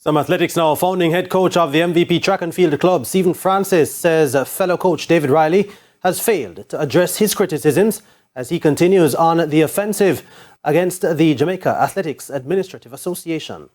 Some athletics now. Founding head coach of the MVP track and field club, Stephen Francis, says fellow coach David Riley has failed to address his criticisms as he continues on the offensive against the Jamaica Athletics Administrative Association.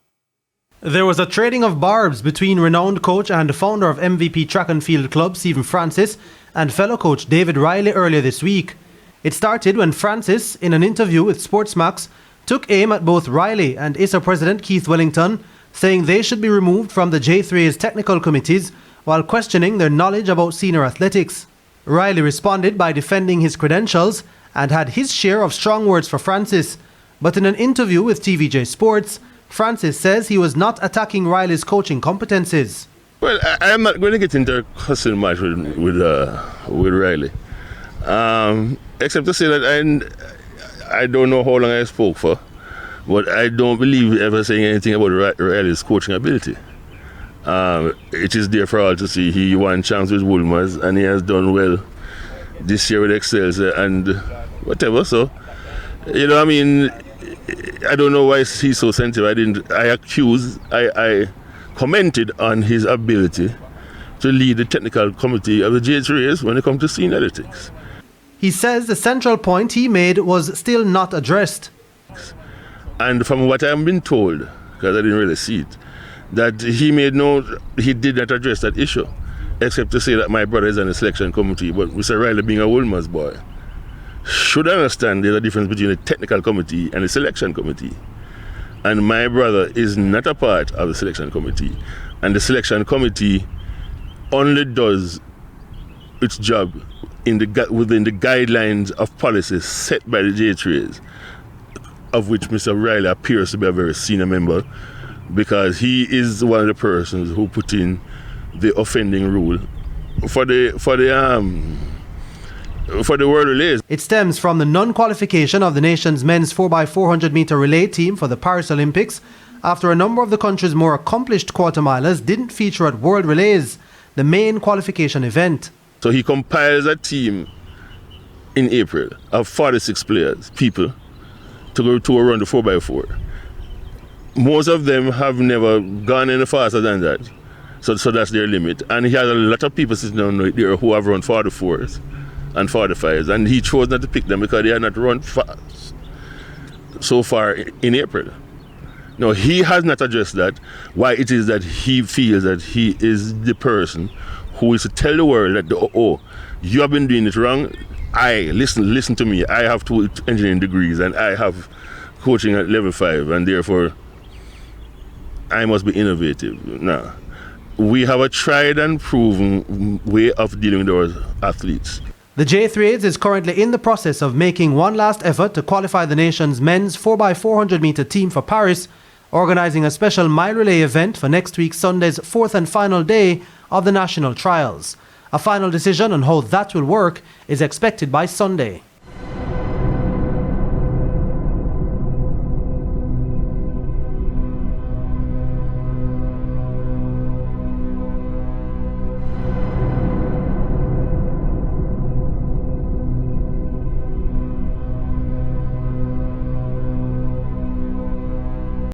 There was a trading of barbs between renowned coach and founder of MVP track and field club, Stephen Francis, and fellow coach David Riley earlier this week. It started when Francis, in an interview with Sportsmax, took aim at both Riley and ISA President Keith Wellington, saying they should be removed from the J3's technical committees while questioning their knowledge about senior athletics. Riley responded by defending his credentials and had his share of strong words for Francis. But in an interview with TVJ Sports, Francis says he was not attacking Riley's coaching competences. Well, I am not going to get into a cussing match with Riley. Except to say that I don't know how long I spoke for. But I don't believe ever saying anything about Riley's coaching ability. It is there for all to see. He won champs with Wolmer's and he has done well this year with Excelsior and whatever. So, I don't know why he's so sensitive. I commented on his ability to lead the technical committee of the J3s when it comes to senior athletics. He says the central point he made was still not addressed. And from what I've been told, because I didn't really see it, that he did not address that issue, except to say that my brother is on the selection committee, but Mr. Riley being a Wolmer's boy should understand there's a difference between the technical committee and the selection committee. And my brother is not a part of the selection committee. And the selection committee only does its job within the guidelines of policies set by the J3s, of which Mr. Riley appears to be a very senior member, because he is one of the persons who put in the offending rule for the world relays. It stems from the non-qualification of the nation's men's 4x400 meter relay team for the Paris Olympics after a number of the country's more accomplished quarter-milers didn't feature at World Relays, the main qualification event. So he compiles a team in April of 46 people to go to run the 4x4. Most of them have never gone any faster than that. So that's their limit. And he has a lot of people sitting down there who have run 44s and 45s. And he chose not to pick them because they had not run fast so far in April. No, he has not addressed that. Why it is that he feels that he is the person who is to tell the world that, you have been doing it wrong. Listen to me. I have 2 engineering degrees and I have coaching at level 5 and therefore I must be innovative. No. We have a tried and proven way of dealing with our athletes. The J3s is currently in the process of making one last effort to qualify the nation's men's 4x400 meter team for Paris, organising a special mile relay event for next week Sunday's 4th and final day of the national trials. A final decision on how that will work is expected by Sunday.